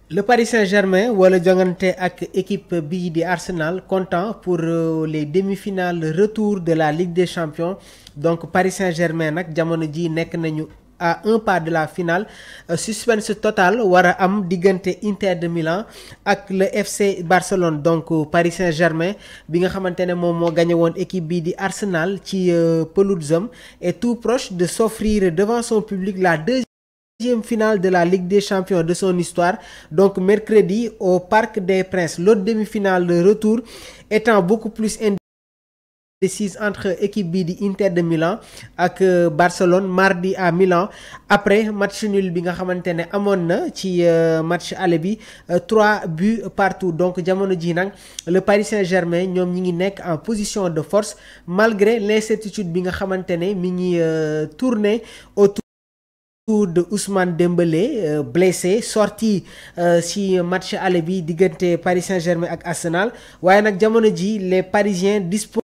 Le Paris Saint-Germain wala jongante ak équipe bii di Arsenal comptant pour les demi-finales retour de la Ligue des Champions donc Paris Saint-Germain nag jamono ji nekk nañu à un pas de la finale suspense total war a am diggante Inter de Milan ak le FC Barcelone donc Paris Saint-Germain bi nga xamante ne moom moo gagné woon équipe bii di Arsenal ci pelouse est tout proche de s'offrir devant son public la deuxième finale de la Ligue des Champions de son histoire donc mercredi au Parc des Princes. L'autre demi-finale de retour étant beaucoup plus indécise entre équipe bii di Inter de Milan ak Barcelone mardi à Milan après match nul bi nga xamante ne amoon na ci match aller bi 3 buts partout donc jamono ji nag le Paris Saint-Germain ñoom ñi ngi nekk en position de force malgré l'incertitude bi nga xamante ne mi ngi tourner autour de Ousmane Dembélé blessé sorti ci match aller bi diggante Paris Saint-Germain ak Arsenal waaye nag jamono ji les Parisiens disposent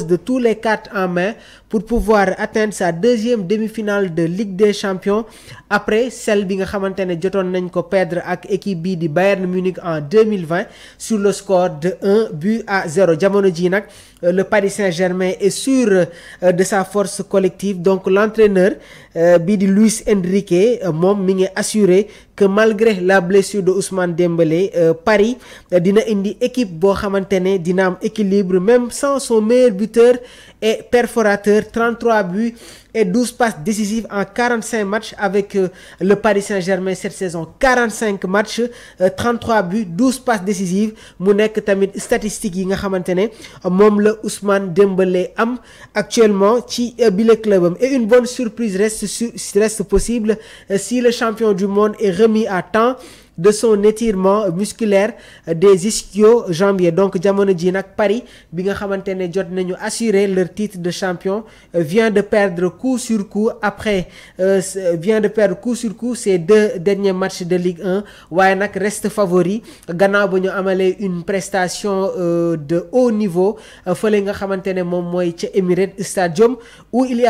de tous les cartes en main pour pouvoir atteindre sa deuxième demi-finale de Ligue des Champions après celle bi nga xamante ne jotoon nañ ko perdre ak équipe bii di Bayern Munich en 2020 sur le score de 1-0 jamono ji nag le Paris Saint-Germain est sûr de sa force collective donc l'entraîneur bii di Luis Enrique moom mi ngi assuré que malgré la blessure de Ousmane Dembélé Paris dina indi équipe boo xamante ne dina am équilibre même sans son meilleur buteur et perforateur 33 buts et 12 passes décisives en 45 matchs avec le Paris Saint-Germain cette saison 45 matchs 33 buts 12 passes décisives mu nekk tamit statistiques yi nga xamante ne moom la Ousmane Dembélé am actuellement ci bile clubam et une bonne surprise reste possible si le champion du monde est remis à temps de son étirement musculaire des ischio-jambiers donc jamono ji nag Paris bi nga xamante ne jot nañu assurer leur titre de champion vient de perdre coup sur coup ces deux derniers matchs de Ligue 1 waaye nag reste favori gannaaw ba ñu amalee une prestation de haut niveau fële nga xamante ne moom mooy ca Emirates Stadium où il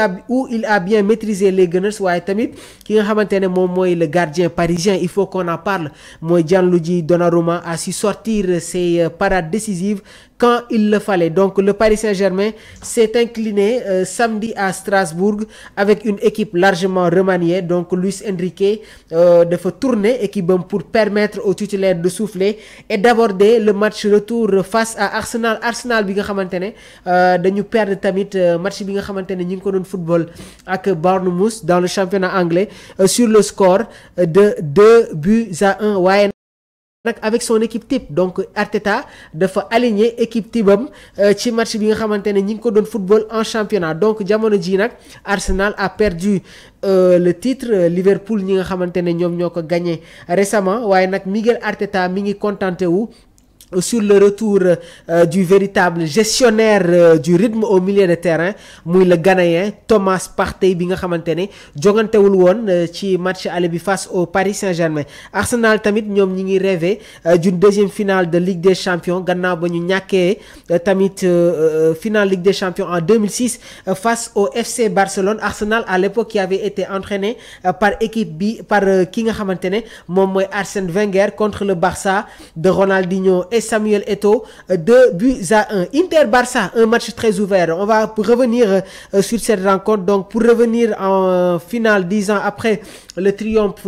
a bien maîtrisé les Gunners waaye tamit ki nga xamante ne moom mooy le gardien parisien il faut qu'on en parle mooy Gianluigi Donnarumma a su sortir ses parades décisives quand il le fallait donc le Paris Saint-Germain s'est incliné samedi à Strasbourg avec une équipe largement remaniée donc Luis Enrique dafa tourner équipe am pour permettre aux titulaires de souffler et d'aborder le match retour face à Arsenal bi nga xamante ne dañu perdre tamit match bi nga xamante ne ñu ngi ko doon football ak Bournemouth dans le championnat anglais sur le score de 2-1 waaye nag avec son équipe type donc Arteta dafa aligner équipe typam ci match bi nga xamante ne ñi ngi ko doon football en championnat donc jamono ji nag Arsenal a perdu le titre Liverpool ñi nga xamante ne ñoom ñoo ko gagné récemment waaye nag Miguel Arteta mi ngi contenté wu sur le retour du véritable gestionnaire du rythme au milieu de terrain muy le Ghanéen Thomas Partey bi nga xamante ne jongantewul woon ci match aller bi face au Paris Saint-Germain Arsenal tamit ñoom ñi ngi rêvé d'une deuxième finale de Ligue des Champions gannaaw ba ñu ñàkkee tamit finale Ligue des Champions en 2006 face au FC Barcelone Arsenal à l'époque qui avait été entraîné par ki nga xamante ne moom mooy Arsène Wenger contre le Barça de Ronaldinho et Samuel Eto'o 2-1 Inter-Barça un match très ouvert on va revenir sur cette rencontre donc pour revenir en finale 10 ans après le triomphe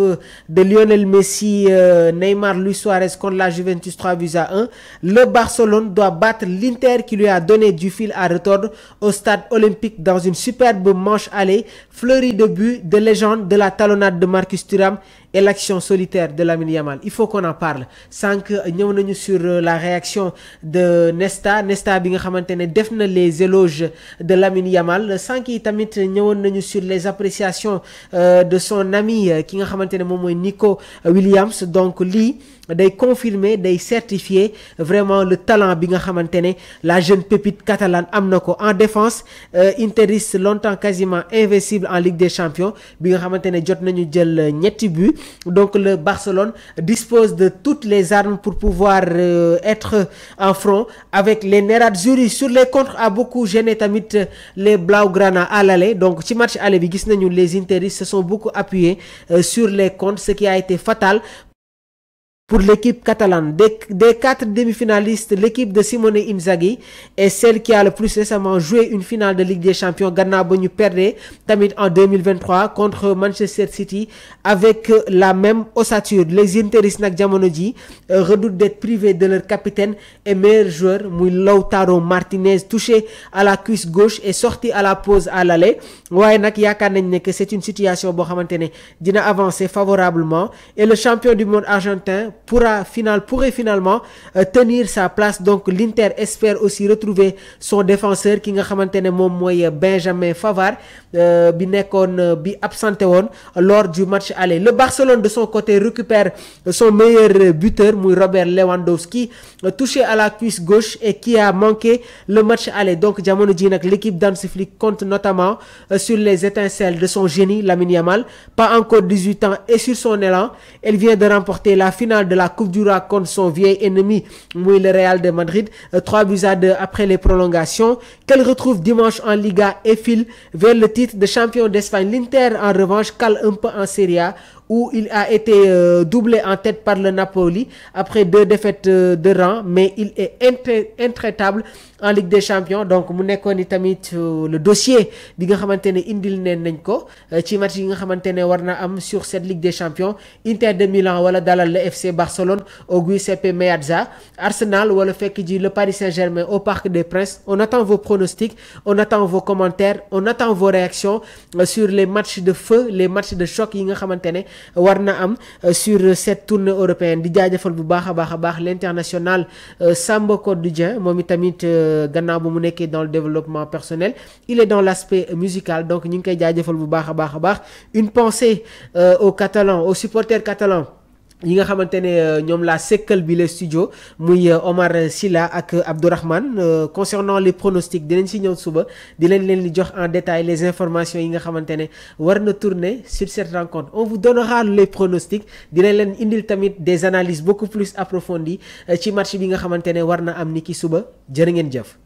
de Lionel Messi Neymar Luis Suarez contre la Juventus 3-1 le Barcelone doit battre l'Inter qui lui a donné du fil à retordre au stade olympique dans une superbe manche aller fleurie de buts de légende de la talonnade de Marcus Thuram et l'action solitaire de Lamine Yamal il faut qu'on en parle sànq ñëw nañu sur la réaction de Nesta bi nga xamante ne def na les éloges de Lamine Yamal sànq yi tamit ñëwoon nañu sur les appréciations de son ami ki nga xamante ne moom mooy Nico Williams donc lii day confirmer day certifier vraiment le talent bi nga xamante ne la jeune pépite catalane am na ko en défense interiste longtemps quasiment invincible en Ligue des Champions bi nga xamante ne jot nañu jël ñetti buts donc le Barcelone dispose de toutes les armes pour pouvoir être en front avec les Nerazzurri sur les contres a beaucoup gêné tamit les Blaugrana à l'aller donc ci match aller bi gis nañu les interistes se sont beaucoup appuyés sur les contres ce qui a été fatal Pour l'équipe catalane, des 4 demi-finalistes, l'équipe de Simone Inzaghi est celle qui a le plus récemment joué une finale de Ligue des Champions gannaaw ba ñu perdre tamit en 2023 contre Manchester City avec la même ossature. Les Interistes nag jamono ji redoutent d'être privés de leur capitaine et meilleur joueur muy Lautaro Martinez, touché à la cuisse gauche et sorti à la pause à l'aller. waaye nag yaakaar nañ ne que c'est une situation boo xamante ne dina avancer favorablement et le champion du monde argentin pourrait finalement tenir sa place. Donc l'Inter espère aussi retrouver son défenseur ki nga xamante ne moom mooy Benjamin Pavard bi absenté woon lors du match aller. Le Barcelone de son côté récupère son meilleur buteur muy Robert Lewandowski, touché à la cuisse gauche et qui a manqué le match aller. Donc jamono ji nag l'équipe d'Hansi Flick compte notamment sur les étincelles de son génie Lamine Yamal, pas encore 18 ans, et sur son élan. Elle vient de remporter la finale de la Coupe du Roi contre son vieil ennemi muy le Real de Madrid, 3-2 après les prolongations, qu'elle retrouve dimanche en Liga et file vers le titre de champion d'Espagne. L'Inter en revanche cale un peu en Serie A où il a été doublé en tête par le Napoli après 2 défaites de rang, mais il est intraitable en Ligue des Champions. Donc mu nekkoon ni tamit le dossier bi nga xamante ne indil nañ ko ci match yi nga xamante ne war na am sur cette Ligue des Champions. Inter de Milan wala dalal le FC Barcelone au Giuseppe Meazza, Arsenal wala fekk ji le Paris Saint-Germain au Parc des Princes. On attend vos pronostics, on attend vos commentaires, on attend vos réactions sur les matchs de feu, les matchs de choc yi nga xamante ne war na am sur cette tournée européenne. Di jaajëfal bu baax a baax l'international Samba Kodoudian moom itamit gannaaw bu mu nekkee dans le développement personnel, il est dans l'aspect musical, donc ñu ngi koy jaajëfal bu baax a baax. Une pensée aux Catalans, aux supporters catalans yi nga xamante ne ñoom la sekkal bi le studio muy Omar Silla ak Abdourahmane. Concernant les pronostics dinañ si ñëw suba di leen li jox en détail les informations yi nga xamante ne war na tourner sur cette rencontre. On vous donnera les pronostics, dinañ leen indil tamit des analyses beaucoup plus approfondies ci match bi nga xamante ne war na am ni ki suba. Jërë ngeen jëf.